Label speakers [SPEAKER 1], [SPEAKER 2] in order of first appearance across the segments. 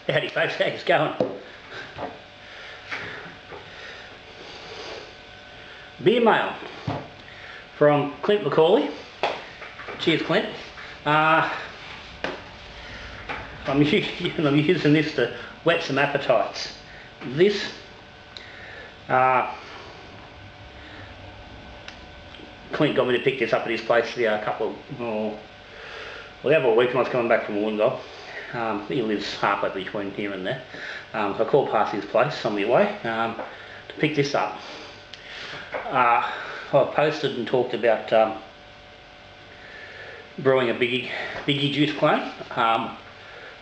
[SPEAKER 1] Howdy folks, how's it going? Beermail from Clint Macauley. Cheers, Clint. I'm using this to whet some appetites. This Clint got me to pick this up at his place the other week when I was coming back from Wollongong. He lives halfway between here and there. So I called past his place on my way to pick this up. I posted and talked about brewing a Biggie Juice clone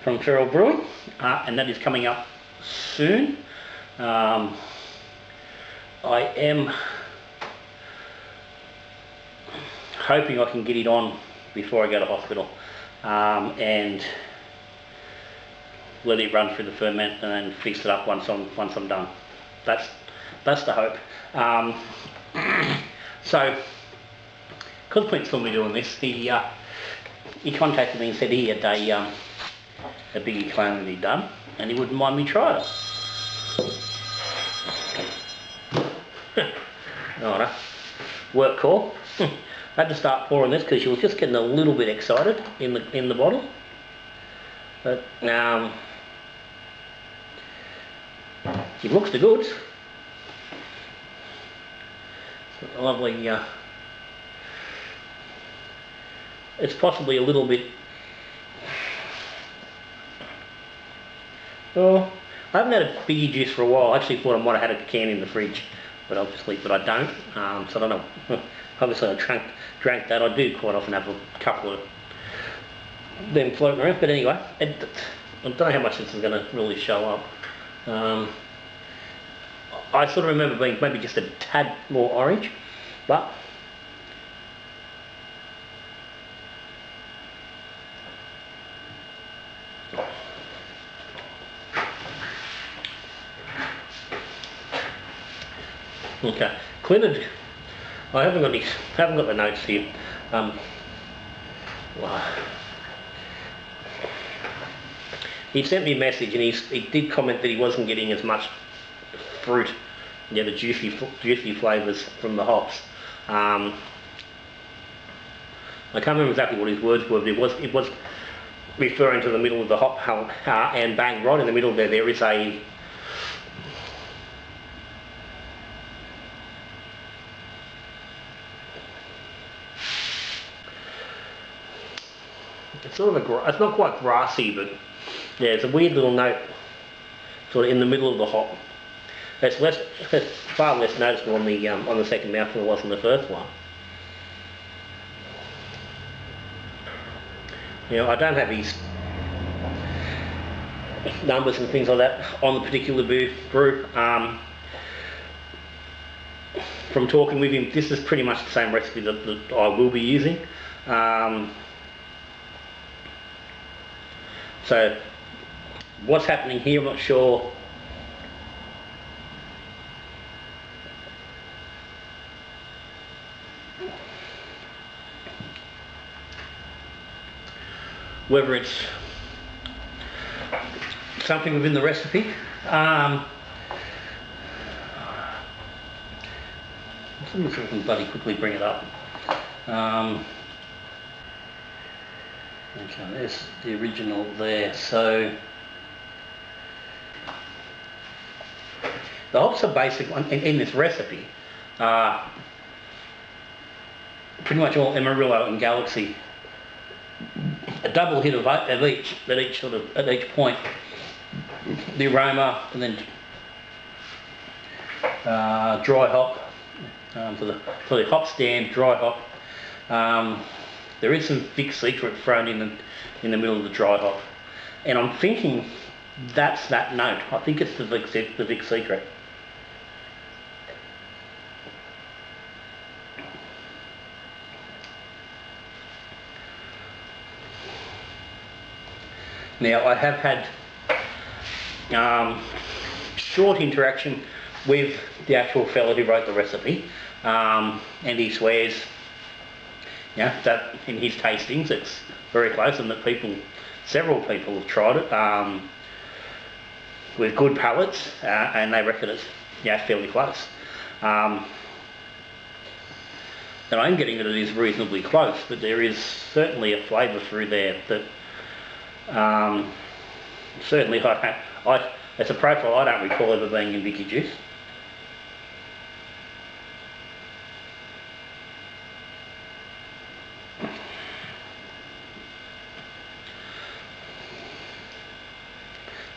[SPEAKER 1] from Feral Brewing, and that is coming up soon. I am hoping I can get it on before I go to hospital, and let it run through the ferment and then fix it up once I'm done. That's the hope. So, because Clint saw me doing this, he contacted me and said he had a Biggie clone that he'd done, and he wouldn't mind me trying it. Alright, work call. I had to start pouring this because she was just getting a little bit excited in the bottle. But it looks the goods. A lovely. It's possibly a little bit. Oh, I haven't had a Biggie Juice for a while. I actually thought I might have had a can in the fridge, but I don't. So I don't know. Obviously, I drank that. I do quite often have a couple of them floating around. But anyway, I don't know how much this is going to really show up. I sort of remember being maybe just a tad more orange, but okay. Clint, I haven't got the notes here. He sent me a message and he did comment that he wasn't getting as much fruit, the juicy flavours from the hops. I can't remember exactly what his words were, but it was referring to the middle of the hop, and bang, right in the middle there is a it's sort of it's not quite grassy, but yeah, it's a weird little note sort of in the middle of the hop. It's far less noticeable on the second mouth than it was on the first one. You know, I don't have his numbers and things like that on the particular brew. From talking with him, this is pretty much the same recipe that I will be using. So what's happening here, I'm not sure. Whether it's something within the recipe. Let me see if I can bloody quickly bring it up. Okay, there's the original there. So the hops are basic in this recipe. Pretty much all Amarillo and Galaxy. A double hit of each at each point. The aroma, and then dry hop for the hop stand, dry hop. There is some Vic Secret thrown in the middle of the dry hop, and I'm thinking that's that note. I think it's the Vic Secret. Now, I have had short interaction with the actual fella who wrote the recipe, and he swears, that in his tastings it's very close, and that several people have tried it. with good palates, and they reckon it's fairly close. And I'm getting that it is reasonably close, but there is certainly a flavour through there that certainly it's a profile I don't recall ever being in Biggie Juice.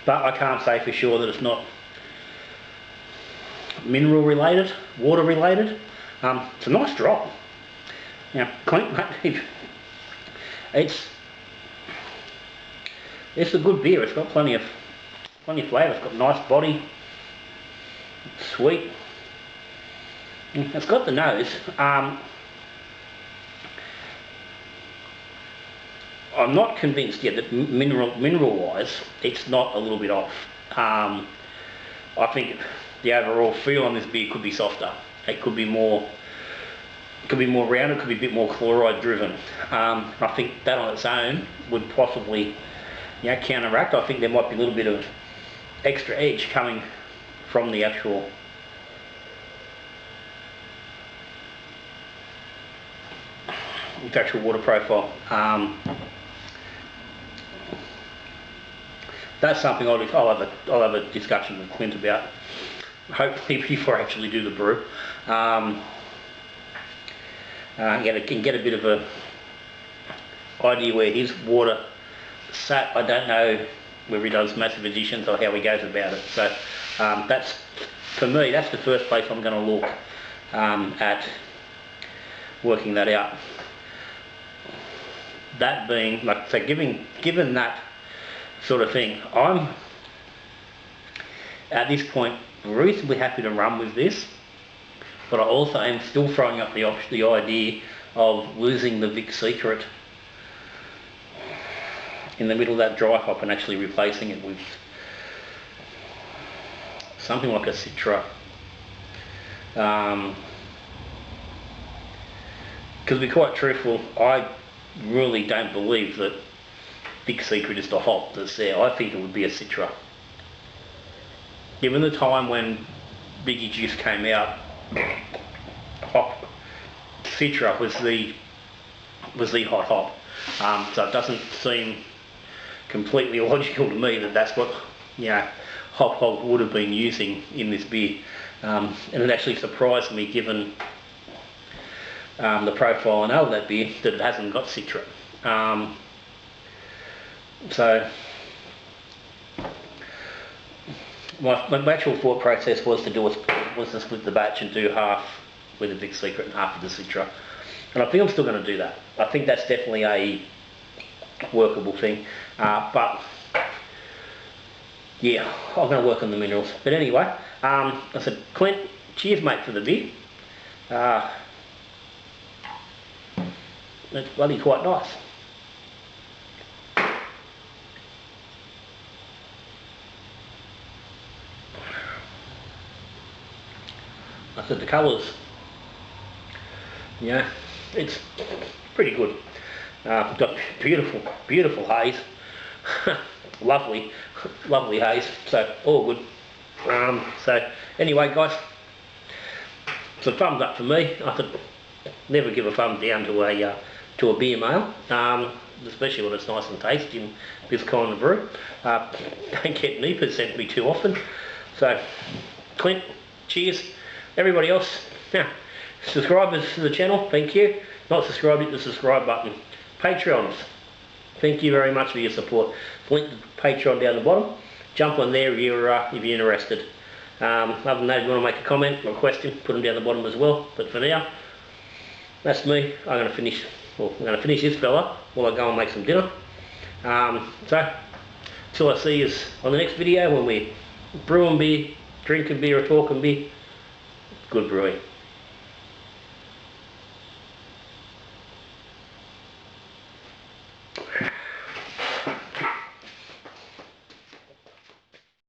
[SPEAKER 1] But I can't say for sure that it's not mineral related, water related. It's a nice drop. Now, Clint, it's a good beer. It's got plenty of flavour. It's got nice body, sweet. It's got the nose. I'm not convinced yet that mineral-wise, it's not a little bit off. I think the overall feel on this beer could be softer. It could be more rounded. It could be a bit more chloride driven. I think that on its own would possibly, counteract. I think there might be a little bit of extra edge coming from the actual water profile. That's something I'll have a discussion with Clint about, hopefully before I actually do the brew. Get a bit of a idea where his water sat. I don't know whether he does massive additions or how he goes about it. So that's, for me, that's the first place I'm going to look at working that out. That being, like, so given that sort of thing, I'm at this point reasonably happy to run with this, but I also am still throwing up the idea of losing the Vic Secret in the middle of that dry hop and actually replacing it with something like a Citra. Because to be quite truthful, I really don't believe that Big Secret is the hop that's there. I think it would be a Citra. Given the time when Biggie Juice came out, Citra was the hot hop. So it doesn't seem completely logical to me that that's what Hop Hog would have been using in this beer. And it actually surprised me, given the profile I know of that beer, that it hasn't got Citra. So my actual thought process was to split the batch and do half with the Big Secret and half with the Citra. And I think I'm still going to do that. I think that's definitely a workable thing. But yeah, I'm going to work on the minerals. But anyway, I said, Clint, cheers mate for the beer. It's bloody quite nice. I said the colours, it's pretty good. Got beautiful haze. lovely haze, so all good. So anyway guys, it's a thumbs up for me. I could never give a thumbs down to a Beermail, especially when it's nice and tasty in this kind of brew. Don't get NEPA sent me too often. So Clint, cheers. Everybody else, subscribers to the channel, thank you. Not subscribed, hit the subscribe button. Patreons, thank you very much for your support. Link to Patreon down the bottom. Jump on there if you're interested. Other than that, if you want to make a comment or a question, put them down the bottom as well. But for now, that's me. I'm going to finish this fella while I go and make some dinner. So, till I see you on the next video when we're brewing beer, drinking beer or talking beer, good brewing.